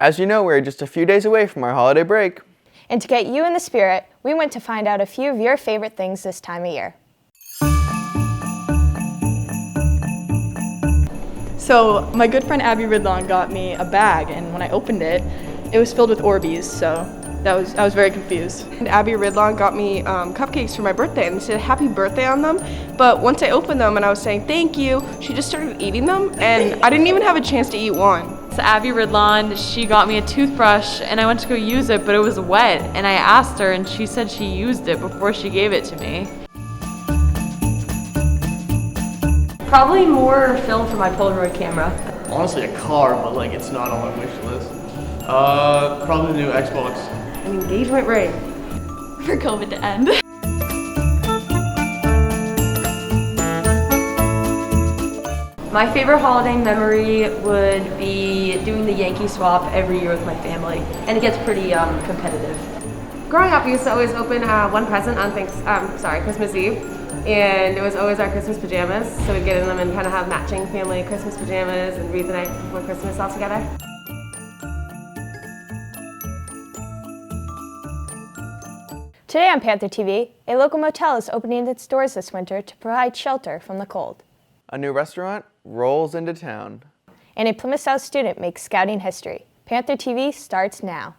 As you know, we're just a few days away from our holiday break. And to get you in the spirit, we went to find out a few of your favorite things this time of year. So my good friend Abby Ridlon got me a bag, and when I opened it, it was filled with Orbeez, so I was very confused. And Abby Ridlon got me cupcakes for my birthday, and they said happy birthday on them, but once I opened them and I was saying thank you, she just started eating them, and I didn't even have a chance to eat one. So Abby Ridlon, she got me a toothbrush, and I went to go use it, but it was wet, and I asked her, and she said she used it before she gave it to me. Probably more film for my Polaroid camera. Honestly, a car, but like it's not on my wish list. Probably the new Xbox. An engagement ring. For COVID to end. My favorite holiday memory would be doing the Yankee swap every year with my family, and it gets pretty competitive. Growing up, we used to always open one present on Christmas Eve, and it was always our Christmas pajamas. So we'd get in them and kind of have matching family Christmas pajamas and read the night before Christmas all together. Today on Panther TV, a local motel is opening its doors this winter to provide shelter from the cold. A new restaurant rolls into town. And a Plymouth South student makes scouting history. Panther TV starts now.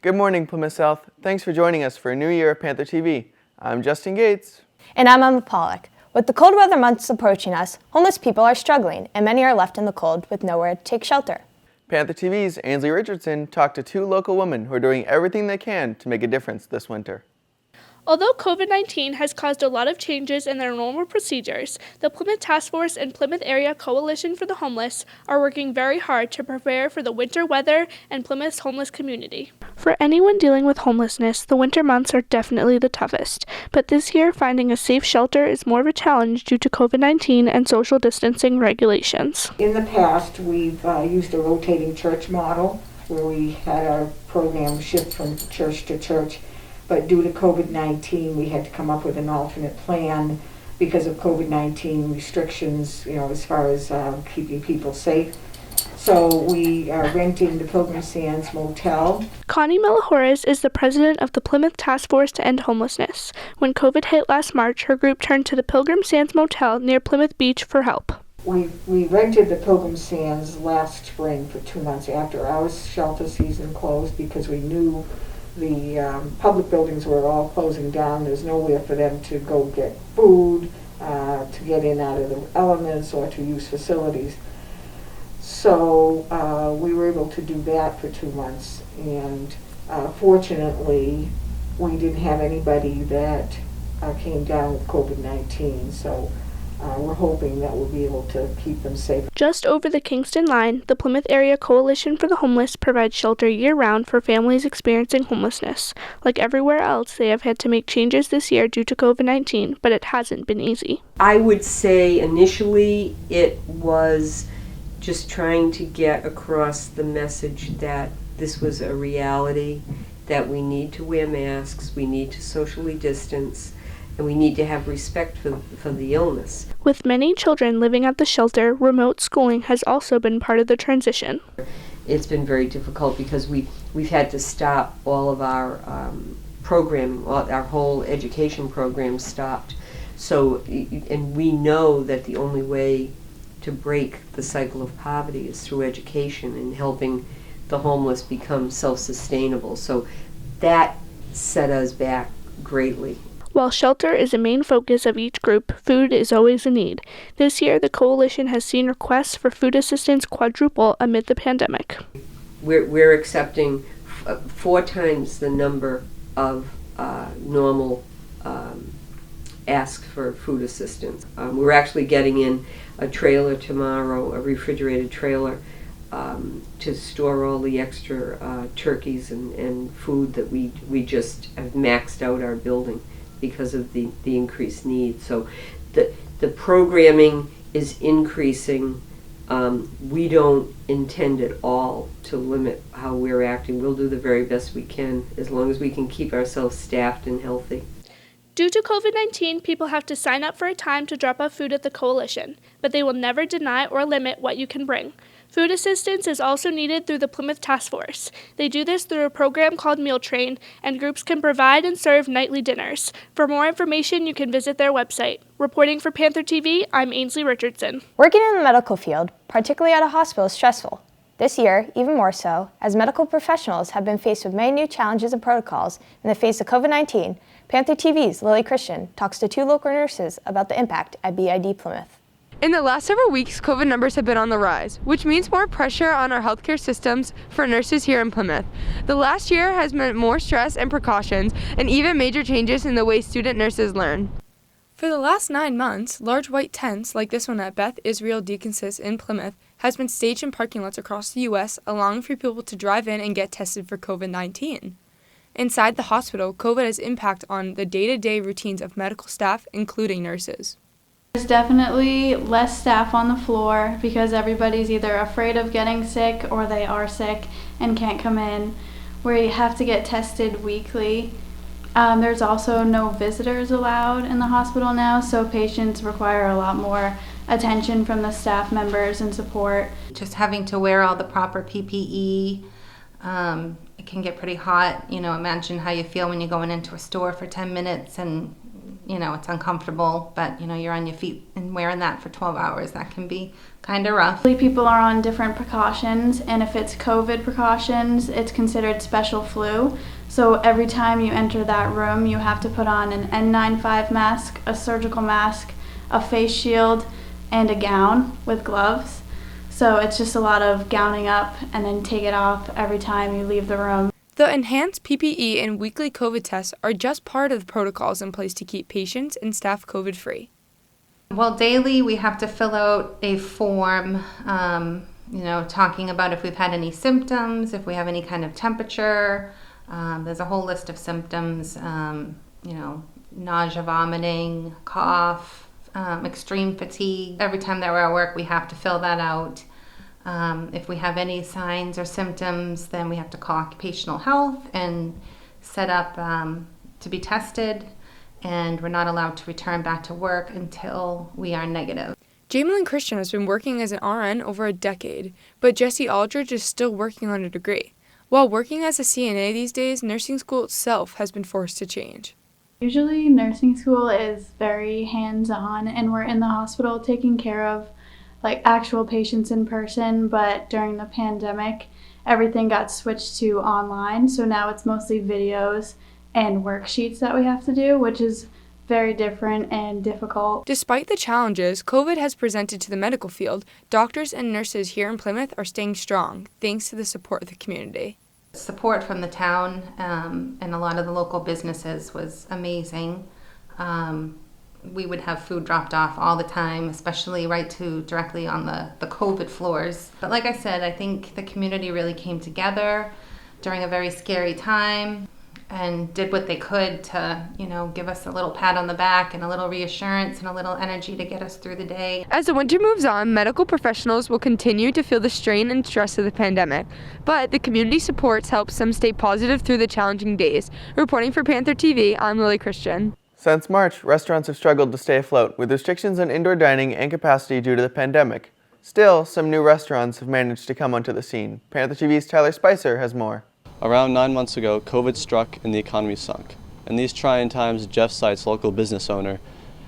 Good morning, Plymouth South. Thanks for joining us for a new year of Panther TV. I'm Justin Gates. And I'm Emma Pollack. With the cold weather months approaching us, homeless people are struggling, and many are left in the cold with nowhere to take shelter. Panther TV's Ansley Richardson talked to two local women who are doing everything they can to make a difference this winter. Although COVID-19 has caused a lot of changes in their normal procedures, the Plymouth Task Force and Plymouth Area Coalition for the Homeless are working very hard to prepare for the winter weather and Plymouth's homeless community. For anyone dealing with homelessness, the winter months are definitely the toughest, but this year finding a safe shelter is more of a challenge due to COVID-19 and social distancing regulations. In the past, we've used a rotating church model where we had our program shift from church to church. But due to COVID-19, we had to come up with an alternate plan because of COVID-19 restrictions, as far as keeping people safe. So we are renting the Pilgrim Sands Motel. Connie Melahores is the president of the Plymouth Task Force to End Homelessness. When COVID hit last March, her group turned to the Pilgrim Sands Motel near Plymouth Beach for help. We rented the Pilgrim Sands last spring for 2 months after our shelter season closed because we knew the public buildings were all closing down. There's nowhere for them to go get food, to get in out of the elements, or to use facilities. So we were able to do that for 2 months, and fortunately we didn't have anybody that came down with COVID-19. So we're hoping that we'll be able to keep them safe. Just over the Kingston line, the Plymouth Area Coalition for the Homeless provides shelter year-round for families experiencing homelessness. Like everywhere else, they have had to make changes this year due to COVID-19, but it hasn't been easy. I would say initially it was just trying to get across the message that this was a reality, that we need to wear masks, we need to socially distance, and we need to have respect for the illness. With many children living at the shelter, remote schooling has also been part of the transition. It's been very difficult because we've had to stop all of our our whole education program stopped. So, and we know that the only way to break the cycle of poverty is through education and helping the homeless become self-sustainable. So that set us back greatly. While shelter is a main focus of each group, food is always a need. This year, the coalition has seen requests for food assistance quadruple amid the pandemic. we're accepting 4 times the number of normal ask for food assistance. We're actually getting in a trailer tomorrow, a refrigerated trailer, to store all the extra turkeys and food that we just have maxed out our building because of the increased need. So the programming is increasing. We don't intend at all to limit how we're acting. We'll do the very best we can as long as we can keep ourselves staffed and healthy. Due to COVID-19, people have to sign up for a time to drop off food at the coalition, but they will never deny or limit what you can bring. Food assistance is also needed through the Plymouth Task Force. They do this through a program called Meal Train, and groups can provide and serve nightly dinners. For more information, you can visit their website. Reporting for Panther TV, I'm Ainsley Richardson. Working in the medical field, particularly at a hospital, is stressful. This year, even more so, as medical professionals have been faced with many new challenges and protocols in the face of COVID-19, Panther TV's Lily Christian talks to 2 local nurses about the impact at BID Plymouth. In the last several weeks, COVID numbers have been on the rise, which means more pressure on our healthcare systems for nurses here in Plymouth. The last year has meant more stress and precautions, and even major changes in the way student nurses learn. For the last 9 months, large white tents, like this one at Beth Israel Deaconess in Plymouth, has been staged in parking lots across the U.S., allowing for people to drive in and get tested for COVID-19. Inside the hospital, COVID has impact on the day-to-day routines of medical staff, including nurses. There's definitely less staff on the floor because everybody's either afraid of getting sick or they are sick and can't come in. We have to get tested weekly. There's also no visitors allowed in the hospital now, so patients require a lot more attention from the staff members and support. Just having to wear all the proper PPE, it can get pretty hot. Imagine how you feel when you're going into a store for 10 minutes and, it's uncomfortable, but, you're on your feet and wearing that for 12 hours. That can be kind of rough. People are on different precautions, and if it's COVID precautions, it's considered special flu. So every time you enter that room, you have to put on an N95 mask, a surgical mask, a face shield, and a gown with gloves. So it's just a lot of gowning up and then take it off every time you leave the room. The enhanced PPE and weekly COVID tests are just part of the protocols in place to keep patients and staff COVID-free. Well, daily we have to fill out a form, talking about if we've had any symptoms, if we have any kind of temperature. There's a whole list of symptoms, nausea, vomiting, cough, extreme fatigue. Every time that we're at work, we have to fill that out. If we have any signs or symptoms, then we have to call occupational health and set up to be tested, and we're not allowed to return back to work until we are negative. Jamelyn Christian has been working as an RN over a decade, but Jessie Aldridge is still working on a degree. While working as a CNA these days, nursing school itself has been forced to change. Usually nursing school is very hands-on, and we're in the hospital taking care of actual patients in person, but during the pandemic, everything got switched to online, so now it's mostly videos and worksheets that we have to do, which is very different and difficult. Despite the challenges COVID has presented to the medical field, doctors and nurses here in Plymouth are staying strong, thanks to the support of the community. Support from the town and a lot of the local businesses was amazing. We would have food dropped off all the time, especially directly on the COVID floors. But like I said, I think the community really came together during a very scary time and did what they could to, give us a little pat on the back and a little reassurance and a little energy to get us through the day. As the winter moves on, medical professionals will continue to feel the strain and stress of the pandemic, but the community supports helps them stay positive through the challenging days. Reporting for Panther TV, I'm Lily Christian. Since March, restaurants have struggled to stay afloat with restrictions on indoor dining and capacity due to the pandemic. Still, some new restaurants have managed to come onto the scene. Panther TV's Tyler Spicer has more. Around 9 months ago, COVID struck and the economy sunk. In these trying times, Jeff Seitz, local business owner,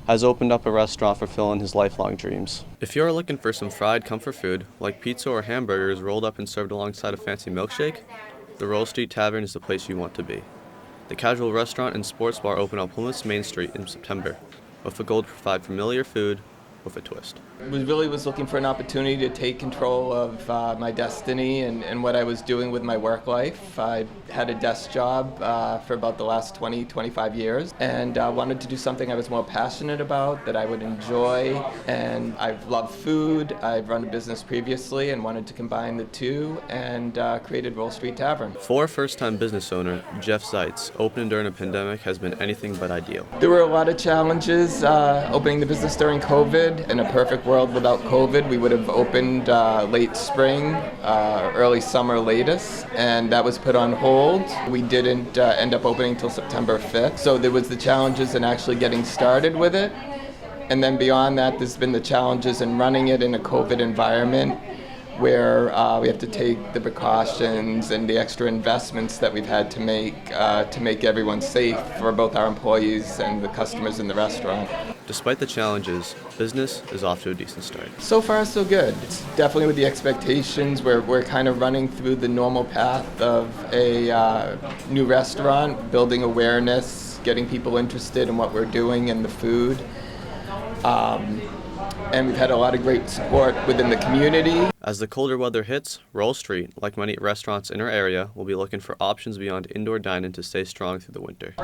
has opened up a restaurant fulfilling his lifelong dreams. If you're looking for some fried comfort food, like pizza or hamburgers rolled up and served alongside a fancy milkshake, the Roll Street Tavern is the place you want to be. The casual restaurant and sports bar open on Plymouth's Main Street in September, with a goal to provide familiar food, with a twist. I was looking for an opportunity to take control of my destiny and what I was doing with my work life. I had a desk job for about the last 25 years, and wanted to do something I was more passionate about, that I would enjoy. And I've loved food. I've run a business previously and wanted to combine the two, and created Roll Street Tavern. For a first-time business owner, Jeff Zeitz, opening during a pandemic has been anything but ideal. There were a lot of challenges opening the business during COVID. In a perfect world without COVID, we would have opened late spring, early summer latest, and that was put on hold. We didn't end up opening until September 5th. So there was the challenges in actually getting started with it. And then beyond that, there's been the challenges in running it in a COVID environment, where we have to take the precautions and the extra investments that we've had to make everyone safe for both our employees and the customers in the restaurant. Despite the challenges, business is off to a decent start. So far, so good. It's definitely with the expectations. We're kind of running through the normal path of a new restaurant, building awareness, getting people interested in what we're doing and the food. And we've had a lot of great support within the community. As the colder weather hits, Roll Street, like many restaurants in our area, will be looking for options beyond indoor dining to stay strong through the winter.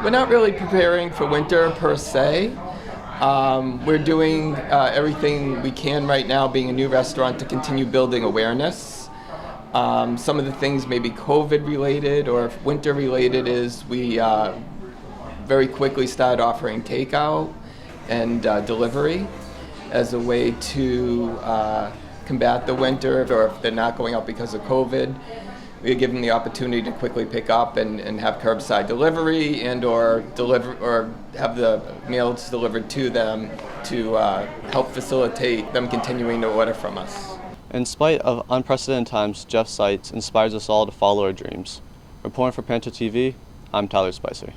We're not really preparing for winter per se. We're doing everything we can right now, being a new restaurant, to continue building awareness. Some of the things may be COVID related or winter related is we very quickly started offering takeout and delivery as a way to combat the winter, or if they're not going out because of COVID, we give them the opportunity to quickly pick up and have curbside delivery and or have the meals delivered to them to help facilitate them continuing to order from us. In spite of unprecedented times, Jeff Zeitz inspires us all to follow our dreams. Reporting for Panther TV, I'm Tyler Spicer.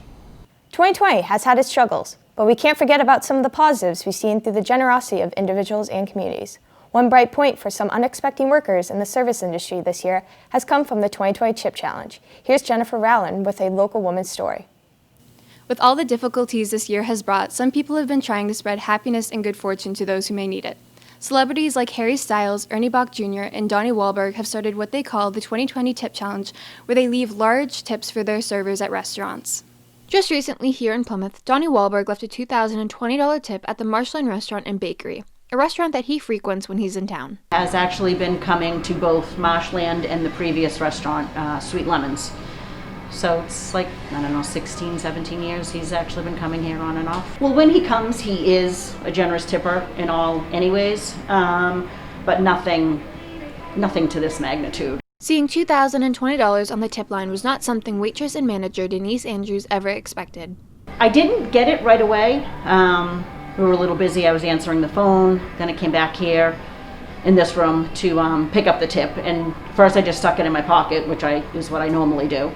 2020 has had its struggles, but we can't forget about some of the positives we've seen through the generosity of individuals and communities. One bright point for some unexpected workers in the service industry this year has come from the 2020 Chip Challenge. Here's Jennifer Rowland with a local woman's story. With all the difficulties this year has brought, some people have been trying to spread happiness and good fortune to those who may need it. Celebrities like Harry Styles, Ernie Bach Jr., and Donnie Wahlberg have started what they call the 2020 Tip Challenge, where they leave large tips for their servers at restaurants. Just recently here in Plymouth, Donnie Wahlberg left a $2,020 tip at the Marshland Restaurant and Bakery, a restaurant that he frequents when he's in town. Has actually been coming to both Marshland and the previous restaurant, Sweet Lemons. So it's like, 16, 17 years he's actually been coming here on and off. Well, when he comes, he is a generous tipper in all anyways, but nothing to this magnitude. Seeing $2,020 on the tip line was not something waitress and manager Denise Andrews ever expected. I didn't get it right away. We were a little busy. I was answering the phone. Then I came back here in this room to pick up the tip. And first I just stuck it in my pocket, which is what I normally do.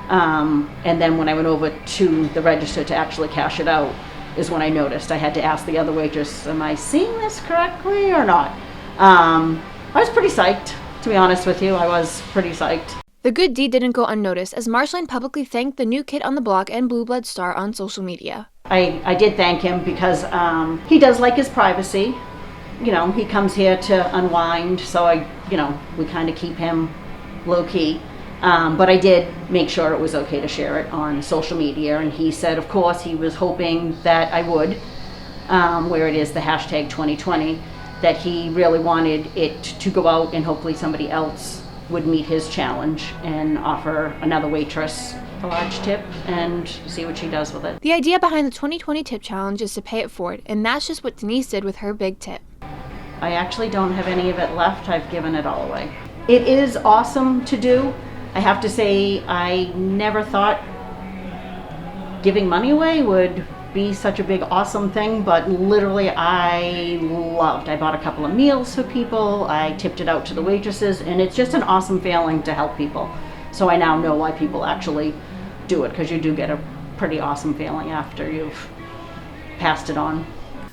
And then when I went over to the register to actually cash it out is when I noticed. I had to ask the other waitress, am I seeing this correctly or not? I was pretty psyched. To be honest with you, I was pretty psyched. The good deed didn't go unnoticed as Marshland publicly thanked the new kid on the block and Blue Blood star on social media. I did thank him because he does like his privacy. You know, he comes here to unwind, so we kind of keep him low key. But I did make sure it was okay to share it on social media, and he said, of course, he was hoping that I would, where it is the hashtag 2020. That he really wanted it to go out and hopefully somebody else would meet his challenge and offer another waitress a large tip and see what she does with it. The idea behind the 2020 Tip Challenge is to pay it forward, and that's just what Denise did with her big tip. I actually don't have any of it left. I've given it all away. It is awesome to do. I have to say, I never thought giving money away would be such a big awesome thing, but literally I bought a couple of meals for people, I tipped it out to the waitresses, and it's just an awesome feeling to help people. So I now know why people actually do it, because you do get a pretty awesome feeling after you've passed it on.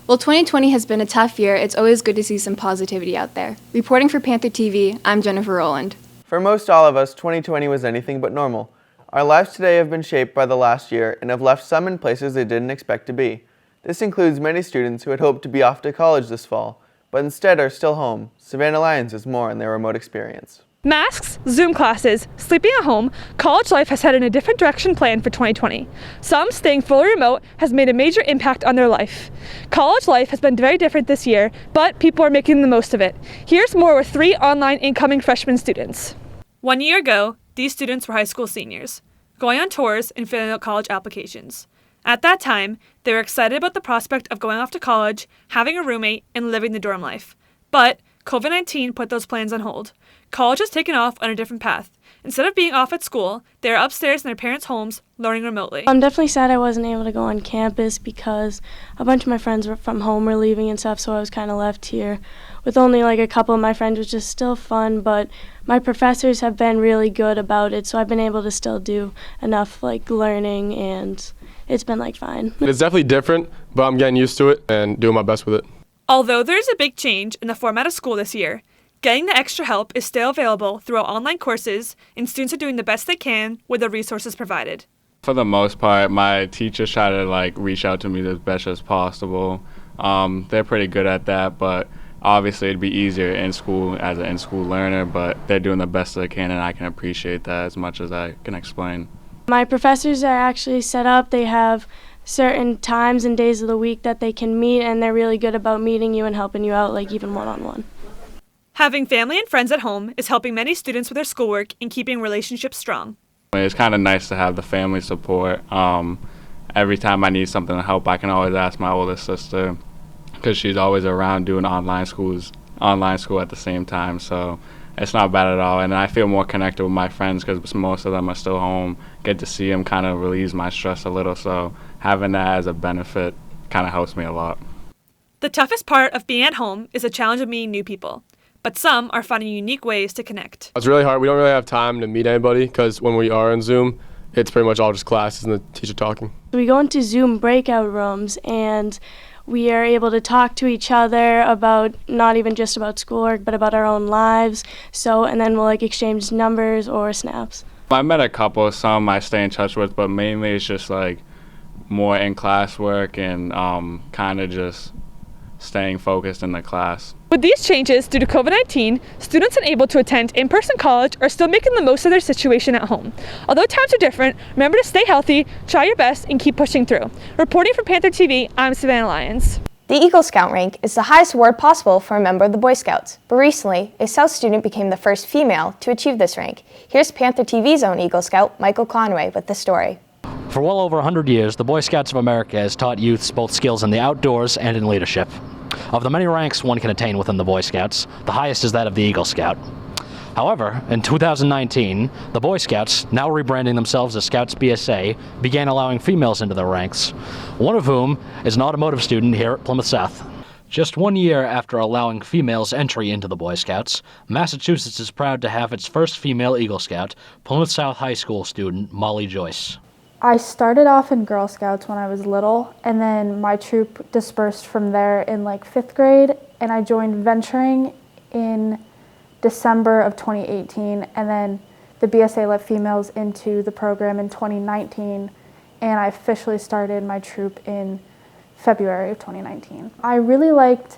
While 2020 has been a tough year, it's always good to see some positivity out there. Reporting for Panther TV, I'm Jennifer Rowland. For most all of us, 2020 was anything but normal. Our lives today have been shaped by the last year and have left some in places they didn't expect to be. This includes many students who had hoped to be off to college this fall, but instead are still home. Savannah Lyons has more on their remote experience. Masks, Zoom classes, sleeping at home, college life has headed in a different direction planned for 2020. Some staying fully remote has made a major impact on their life. College life has been very different this year, but people are making the most of it. Here's more with 3 online incoming freshman students. 1 year ago, these students were high school seniors, going on tours and filling out college applications. At that time, they were excited about the prospect of going off to college, having a roommate, and living the dorm life. But COVID-19 put those plans on hold. College has taken off on a different path. Instead of being off at school, they are upstairs in their parents' homes, learning remotely. I'm definitely sad I wasn't able to go on campus because a bunch of my friends from home were leaving and stuff, so I was kind of left here with only like a couple of my friends, which is still fun, but my professors have been really good about it, so I've been able to still do enough like learning, and it's been like fine. It's definitely different, but I'm getting used to it and doing my best with it. Although there is a big change in the format of school this year, getting the extra help is still available through our online courses, and students are doing the best they can with the resources provided. For the most part, my teachers try to reach out to me as best as possible. They're pretty good at that, but obviously it'd be easier in school as an in-school learner, but they're doing the best they can, and I can appreciate that as much as I can explain. My professors are actually set up. They have certain times and days of the week that they can meet, and they're really good about meeting you and helping you out, like even one-on-one. Having family and friends at home is helping many students with their schoolwork and keeping relationships strong. It's kind of nice to have the family support. Every time I need something to help, I can always ask my older sister because she's always around doing online school at the same time, so it's not bad at all. And I feel more connected with my friends because most of them are still home. Get to see them kind of relieves my stress a little, so having that as a benefit kind of helps me a lot. The toughest part of being at home is the challenge of meeting new people, but some are finding unique ways to connect. It's really hard. We don't really have time to meet anybody because when we are on Zoom, it's pretty much all just classes and the teacher talking. We go into Zoom breakout rooms, and we are able to talk to each other about not even just about schoolwork, but about our own lives. And then we'll exchange numbers or snaps. I met a couple, some I stay in touch with, but mainly it's just more in class work and kind of just staying focused in the class. With these changes due to COVID-19, students unable to attend in-person college are still making the most of their situation at home. Although times are different, remember to stay healthy, try your best, and keep pushing through. Reporting for Panther TV, I'm Savannah Lyons. The Eagle Scout rank is the highest award possible for a member of the Boy Scouts, but recently, a South student became the first female to achieve this rank. Here's Panther TV's own Eagle Scout, Michael Conway, with the story. For well over 100 years, the Boy Scouts of America has taught youths both skills in the outdoors and in leadership. Of the many ranks one can attain within the Boy Scouts, the highest is that of the Eagle Scout. However, in 2019, the Boy Scouts, now rebranding themselves as Scouts BSA, began allowing females into their ranks, one of whom is an automotive student here at Plymouth South. Just 1 year after allowing females entry into the Boy Scouts, Massachusetts is proud to have its first female Eagle Scout, Plymouth South High School student Molly Joyce. I started off in Girl Scouts when I was little, and then my troop dispersed from there in 5th grade, and I joined Venturing in December of 2018, and then the BSA let females into the program in 2019, and I officially started my troop in February of 2019. I really liked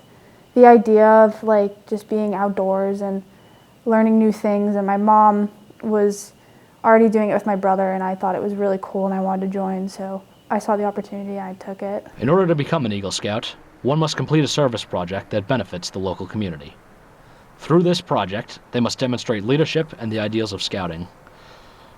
the idea of just being outdoors and learning new things, and my mom was already doing it with my brother, and I thought it was really cool and I wanted to join, so I saw the opportunity and I took it. In order to become an Eagle Scout, one must complete a service project that benefits the local community. Through this project, they must demonstrate leadership and the ideals of scouting.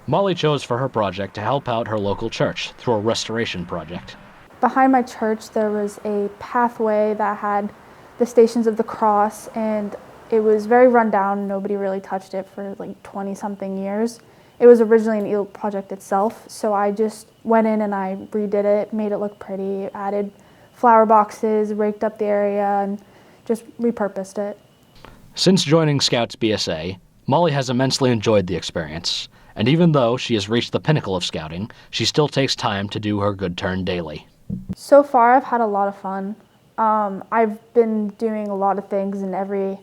Molly chose for her project to help out her local church through a restoration project. Behind my church there was a pathway that had the Stations of the Cross, and it was very run down. Nobody really touched it for 20-something years. It was originally an Eagle project itself, so I just went in and I redid it, made it look pretty, added flower boxes, raked up the area, and just repurposed it. Since joining Scouts BSA, Molly has immensely enjoyed the experience, and even though she has reached the pinnacle of scouting, she still takes time to do her good turn daily. So far I've had a lot of fun. I've been doing a lot of things in every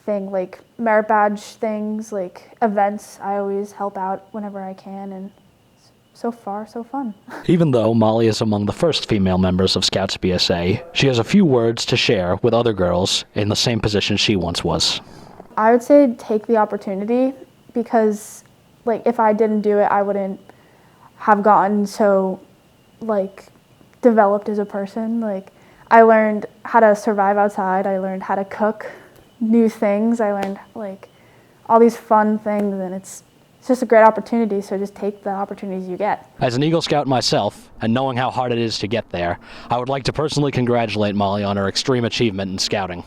thing, merit badge things, events. I always help out whenever I can, and so far, so fun. Even though Molly is among the first female members of Scouts BSA, she has a few words to share with other girls in the same position she once was. I would say take the opportunity, because like if I didn't do it, I wouldn't have gotten so like developed as a person. Like I learned how to survive outside, I learned how to cook new things, I learned like all these fun things, and it's just a great opportunity, so just take the opportunities you get. As an Eagle Scout myself, and knowing how hard it is to get there, I would like to personally congratulate Molly on her extreme achievement in scouting.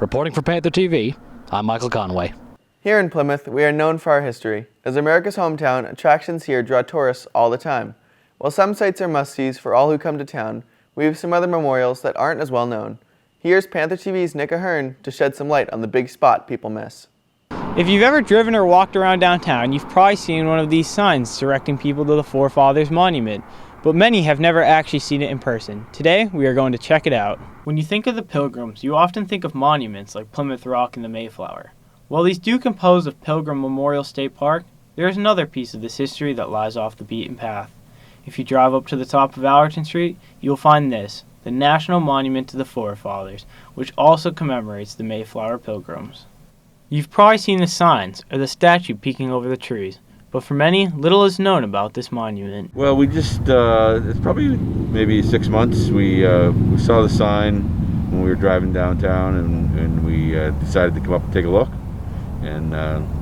Reporting for Panther TV, I'm Michael Conway. Here in Plymouth, we are known for our history. As America's hometown, attractions here draw tourists all the time. While some sites are must-sees for all who come to town, we have some other memorials that aren't as well known. Here's Panther TV's Nick Ahern to shed some light on the big spot people miss. If you've ever driven or walked around downtown, you've probably seen one of these signs directing people to the Forefathers Monument, but many have never actually seen it in person. Today, we are going to check it out. When you think of the Pilgrims, you often think of monuments like Plymouth Rock and the Mayflower. While these do compose of Pilgrim Memorial State Park, there is another piece of this history that lies off the beaten path. If you drive up to the top of Allerton Street, you will find this, the National Monument to the Forefathers, which also commemorates the Mayflower Pilgrims. You've probably seen the signs, or the statue peeking over the trees, but for many, little is known about this monument. Well, we just, it's probably maybe 6 months. We saw the sign when we were driving downtown, and we decided to come up and take a look. And,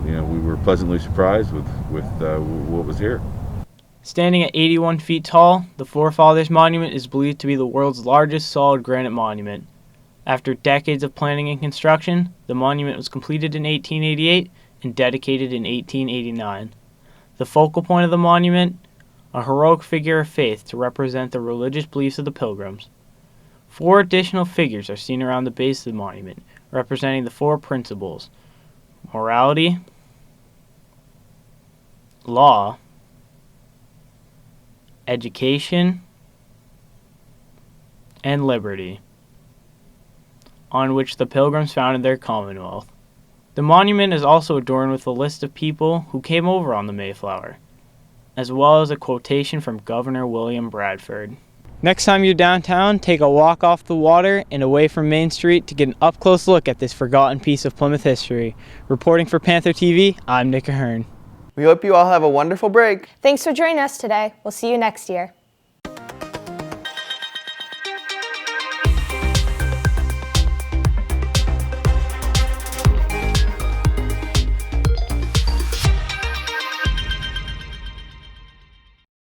we were pleasantly surprised with what was here. Standing at 81 feet tall, the Forefathers Monument is believed to be the world's largest solid granite monument. After decades of planning and construction, the monument was completed in 1888 and dedicated in 1889. The focal point of the monument, a heroic figure of faith to represent the religious beliefs of the Pilgrims. 4 additional figures are seen around the base of the monument, representing the 4 principles: morality, law, education, and liberty, on which the Pilgrims founded their Commonwealth. The monument is also adorned with a list of people who came over on the Mayflower, as well as a quotation from Governor William Bradford. Next time you're downtown, take a walk off the water and away from Main Street to get an up-close look at this forgotten piece of Plymouth history. Reporting for Panther TV, I'm Nick Ahern. We hope you all have a wonderful break. Thanks for joining us today. We'll see you next year.